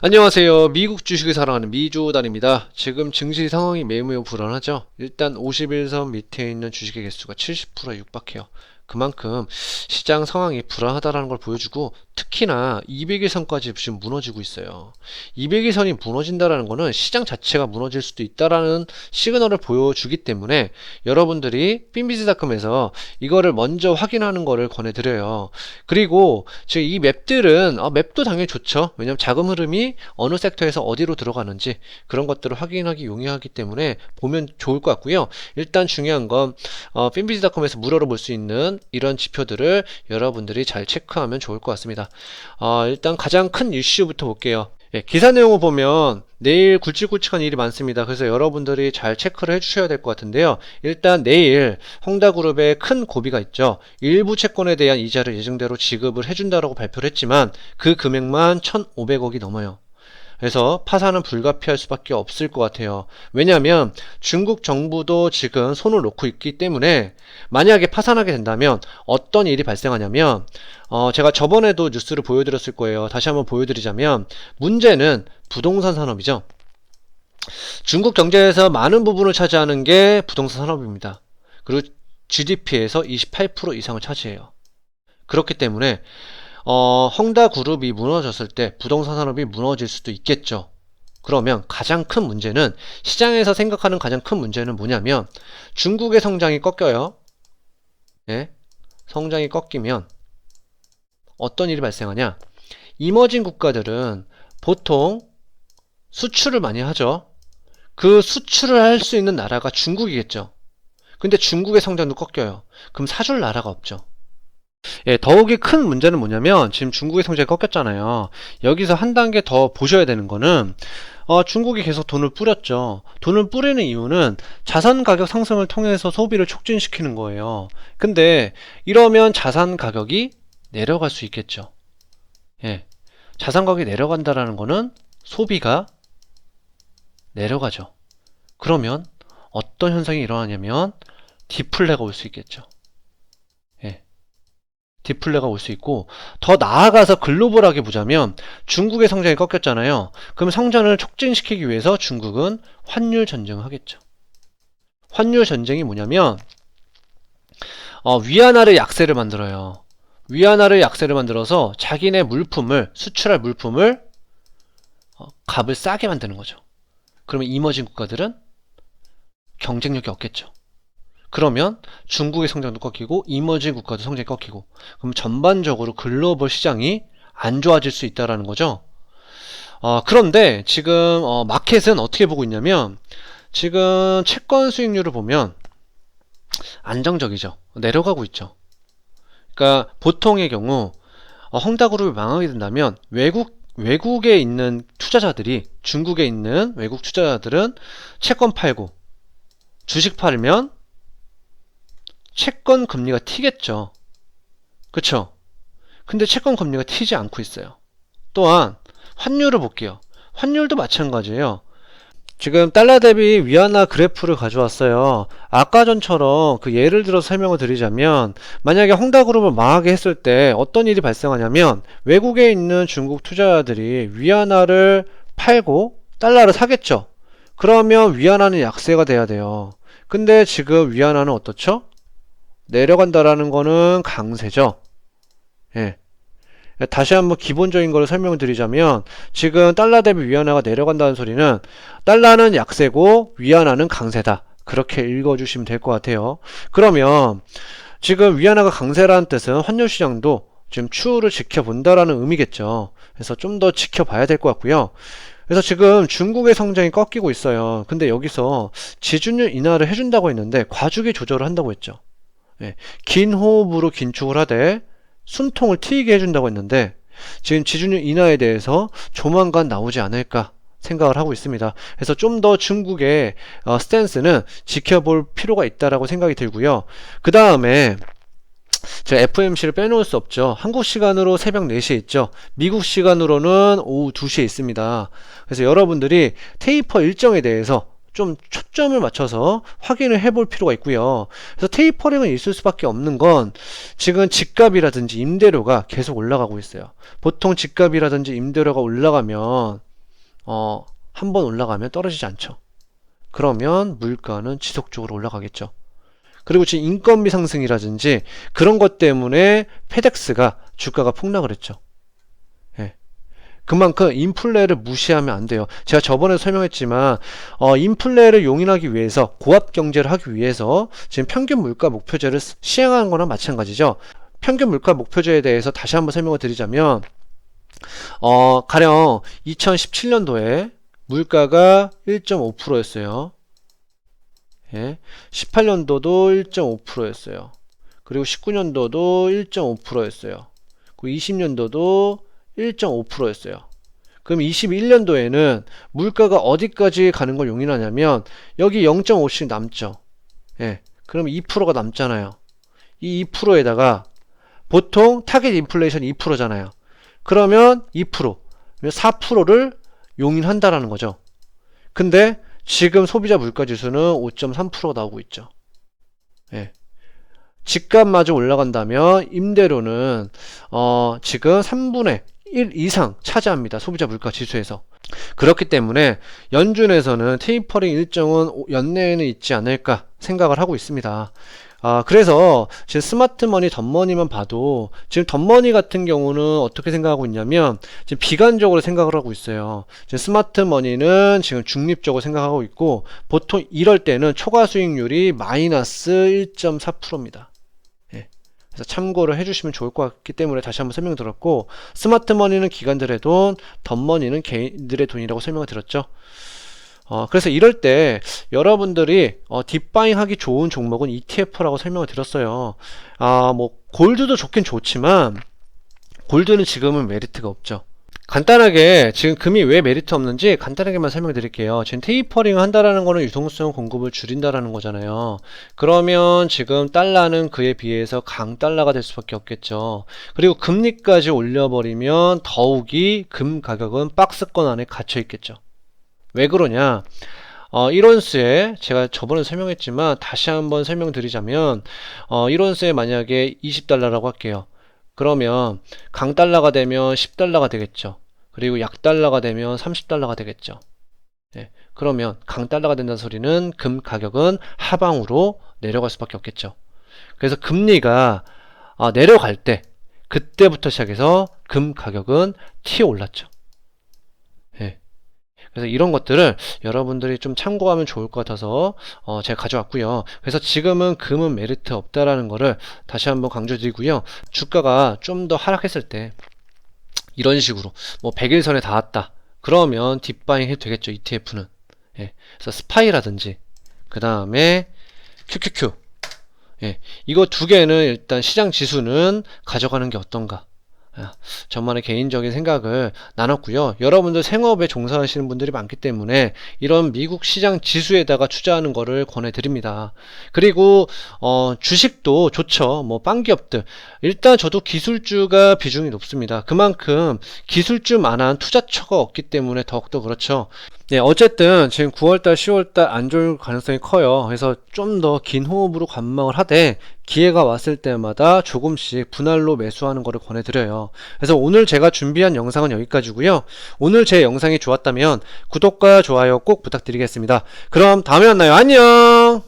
안녕하세요. 미국 주식을 사랑하는 미주단입니다. 지금 증시 상황이 매우 불안하죠. 일단 51선 밑에 있는 주식의 개수가 70%에 육박해요. 그만큼 시장 상황이 불안하다는 걸 보여주고, 특히나 200일선까지 지금 무너지고 있어요. 200일선이 무너진다는 거는 시장 자체가 무너질 수도 있다라는 시그널을 보여주기 때문에 여러분들이 핀비즈닷컴에서 이거를 먼저 확인하는 거를 권해드려요. 그리고 지금 이 맵들은 맵도 당연히 좋죠. 왜냐면 자금 흐름이 어느 섹터에서 어디로 들어가는지 그런 것들을 확인하기 용이하기 때문에 보면 좋을 것 같고요. 일단 중요한 건 핀비즈닷컴에서 무료로 볼 수 있는 이런 지표들을 여러분들이 잘 체크하면 좋을 것 같습니다. 일단 가장 큰 이슈부터 볼게요. 예, 기사 내용을 보면 내일 굵직굵직한 일이 많습니다. 그래서 여러분들이 잘 체크를 해주셔야 될 것 같은데요. 일단 내일 헝다그룹의 큰 고비가 있죠. 일부 채권에 대한 이자를 예정대로 지급을 해준다라고 발표를 했지만 그 금액만 1,500억이 넘어요. 그래서 파산은 불가피할 수밖에 없을 것 같아요. 왜냐하면 중국 정부도 지금 손을 놓고 있기 때문에 만약에 파산하게 된다면 어떤 일이 발생하냐면 제가 저번에도 뉴스를 보여드렸을 거예요. 다시 한번 보여드리자면 문제는 부동산 산업이죠. 중국 경제에서 많은 부분을 차지하는 게 부동산 산업입니다. 그리고 GDP에서 28% 이상을 차지해요. 그렇기 때문에 헝다그룹이 무너졌을 때 부동산 산업이 무너질 수도 있겠죠. 그러면 가장 큰 문제는, 시장에서 생각하는 가장 큰 문제는 뭐냐면 중국의 성장이 꺾여요. 예? 성장이 꺾이면 어떤 일이 발생하냐? 이머징 국가들은 보통 수출을 많이 하죠. 그 수출을 할 수 있는 나라가 중국이겠죠. 근데 중국의 성장도 꺾여요. 그럼 사줄 나라가 없죠. 예, 더욱이 큰 문제는 뭐냐면 지금 중국의 성장이 꺾였잖아요. 여기서 한 단계 더 보셔야 되는 거는 중국이 계속 돈을 뿌렸죠. 돈을 뿌리는 이유는 자산 가격 상승을 통해서 소비를 촉진시키는 거예요. 근데 이러면 자산 가격이 내려갈 수 있겠죠. 예, 자산 가격이 내려간다라는 거는 소비가 내려가죠. 그러면 어떤 현상이 일어나냐면 디플레가 올 수 있겠죠. 예. 디플레가 올 수 있고, 더 나아가서 글로벌하게 보자면 중국의 성장이 꺾였잖아요. 그럼 성장을 촉진시키기 위해서 중국은 환율 전쟁을 하겠죠. 환율 전쟁이 뭐냐면 위안화를 약세를 만들어요. 위안화를 약세를 만들어서 자기네 물품을, 수출할 물품을 값을 싸게 만드는 거죠. 그러면 이머징 국가들은 경쟁력이 없겠죠. 그러면 중국의 성장도 꺾이고 이머징 국가도 성장이 꺾이고, 그럼 전반적으로 글로벌 시장이 안 좋아질 수 있다는 거죠. 그런데 지금 마켓은 어떻게 보고 있냐면 지금 채권 수익률을 보면 안정적이죠. 내려가고 있죠. 그러니까 보통의 경우 헝다그룹이 망하게 된다면 외국에 있는 투자자들이, 중국에 있는 외국 투자자들은 채권 팔고 주식 팔면 채권 금리가 튀겠죠. 그쵸? 근데 채권 금리가 튀지 않고 있어요. 또한 환율을 볼게요. 환율도 마찬가지예요. 지금 달러 대비 위안화 그래프를 가져왔어요. 아까 전처럼 그 예를 들어서 설명을 드리자면, 만약에 헝다그룹을 망하게 했을 때 어떤 일이 발생하냐면 외국에 있는 중국 투자자들이 위안화를 팔고 달러를 사겠죠. 그러면 위안화는 약세가 돼야 돼요. 근데 지금 위안화는 어떻죠? 내려간다라는 거는 강세죠. 예. 다시 한번 기본적인 걸 설명을 드리자면 지금 달러 대비 위안화가 내려간다는 소리는 달러는 약세고 위안화는 강세다. 그렇게 읽어주시면 될 것 같아요. 그러면 지금 위안화가 강세라는 뜻은 환율 시장도 지금 추후를 지켜본다라는 의미겠죠. 그래서 좀 더 지켜봐야 될 것 같고요. 그래서 지금 중국의 성장이 꺾이고 있어요. 근데 여기서 지준율 인하를 해준다고 했는데 과중기 조절을 한다고 했죠. 예, 긴 호흡으로 긴축을 하되 숨통을 트이게 해준다고 했는데 지금 지준율 인하에 대해서 조만간 나오지 않을까 생각을 하고 있습니다. 그래서 좀 더 중국의 스탠스는 지켜볼 필요가 있다라고 생각이 들고요. 그 다음에 제가 FOMC를 빼놓을 수 없죠. 한국 시간으로 새벽 4시에 있죠. 미국 시간으로는 오후 2시에 있습니다. 그래서 여러분들이 테이퍼 일정에 대해서 좀 초점을 맞춰서 확인을 해볼 필요가 있고요. 그래서 테이퍼링은 있을 수밖에 없는 건 지금 집값이라든지 임대료가 계속 올라가고 있어요. 보통 집값이라든지 임대료가 올라가면 한 번 올라가면 떨어지지 않죠. 그러면 물가는 지속적으로 올라가겠죠. 그리고 지금 인건비 상승이라든지 그런 것 때문에 페덱스가 주가가 폭락을 했죠. 예. 그만큼 인플레를 무시하면 안 돼요. 제가 저번에 설명했지만 인플레를 용인하기 위해서 고압 경제를 하기 위해서 지금 평균 물가 목표제를 시행하는 거나 마찬가지죠. 평균 물가 목표제에 대해서 다시 한번 설명을 드리자면 가령 2017년도에 물가가 1.5%였어요. 예. 18년도도 1.5%였어요. 그리고 19년도도 1.5%였어요. 그리고 20년도도 1.5%였어요. 그럼 21년도에는 물가가 어디까지 가는 걸 용인하냐면 여기 0.5씩 남죠. 예. 그럼 2%가 남잖아요. 이 2%에다가 보통 타겟 인플레이션이 2%잖아요. 그러면 2%, 4%를 용인한다라는 거죠. 근데 지금 소비자 물가 지수는 5.3%가 나오고 있죠. 예. 집값마저 올라간다면 임대료는 지금 3분의 1 이상 차지합니다. 소비자 물가 지수에서. 그렇기 때문에 연준에서는 테이퍼링 일정은 연내에는 있지 않을까 생각을 하고 있습니다. 그래서 지금 스마트머니, 덤머니만 봐도 지금 덤머니 같은 경우는 어떻게 생각하고 있냐면 지금 비관적으로 생각을 하고 있어요. 지금 스마트머니는 지금 중립적으로 생각하고 있고 보통 이럴 때는 초과 수익률이 마이너스 1.4%입니다. 예. 그래서 참고를 해주시면 좋을 것 같기 때문에 다시 한번 설명드렸고 스마트머니는 기관들의 돈, 덤머니는 개인들의 돈이라고 설명을 드렸죠. 그래서 이럴 때 여러분들이 딥바잉 하기 좋은 종목은 ETF라고 설명을 드렸어요. 뭐 골드도 좋긴 좋지만 골드는 지금은 메리트가 없죠. 간단하게 지금 금이 왜 메리트 없는지 간단하게만 설명해 드릴게요. 지금 테이퍼링을 한다라는 거는 유동성 공급을 줄인다라는 거잖아요. 그러면 지금 달러는 그에 비해서 강달러가 될 수밖에 없겠죠. 그리고 금리까지 올려버리면 더욱이 금 가격은 박스권 안에 갇혀 있겠죠. 왜 그러냐? 1온스에 제가 저번에 설명했지만 다시 한번 설명드리자면 1온스에 만약에 20달러라고 할게요. 그러면 강달러가 되면 10달러가 되겠죠. 그리고 약달러가 되면 30달러가 되겠죠. 네, 그러면 강달러가 된다는 소리는 금 가격은 하방으로 내려갈 수밖에 없겠죠. 그래서 금리가 내려갈 때 그때부터 시작해서 금 가격은 튀어 올랐죠. 네. 그래서 이런 것들을 여러분들이 좀 참고하면 좋을 것 같아서 제가 가져왔고요. 그래서 지금은 금은 메리트 없다라는 거를 다시 한번 강조드리고요. 주가가 좀 더 하락했을 때 이런 식으로 뭐 100일선에 닿았다. 그러면 딥바잉 해도 되겠죠. ETF는. 예. 그래서 스파이라든지 그 다음에 QQQ. 예. 이거 두 개는 일단 시장 지수는 가져가는 게 어떤가. 저만의 개인적인 생각을 나눴고요. 여러분들 생업에 종사하시는 분들이 많기 때문에 이런 미국 시장 지수에다가 투자하는 거를 권해드립니다. 그리고 주식도 좋죠. 뭐 빵기업들. 일단 저도 기술주가 비중이 높습니다. 그만큼 기술주만한 투자처가 없기 때문에 더욱더 그렇죠. 네, 어쨌든 지금 9월달, 10월달 안 좋을 가능성이 커요. 그래서 좀 더 긴 호흡으로 관망을 하되 기회가 왔을 때마다 조금씩 분할로 매수하는 것을 권해드려요. 그래서 오늘 제가 준비한 영상은 여기까지고요. 오늘 제 영상이 좋았다면 구독과 좋아요 꼭 부탁드리겠습니다. 그럼 다음에 만나요. 안녕!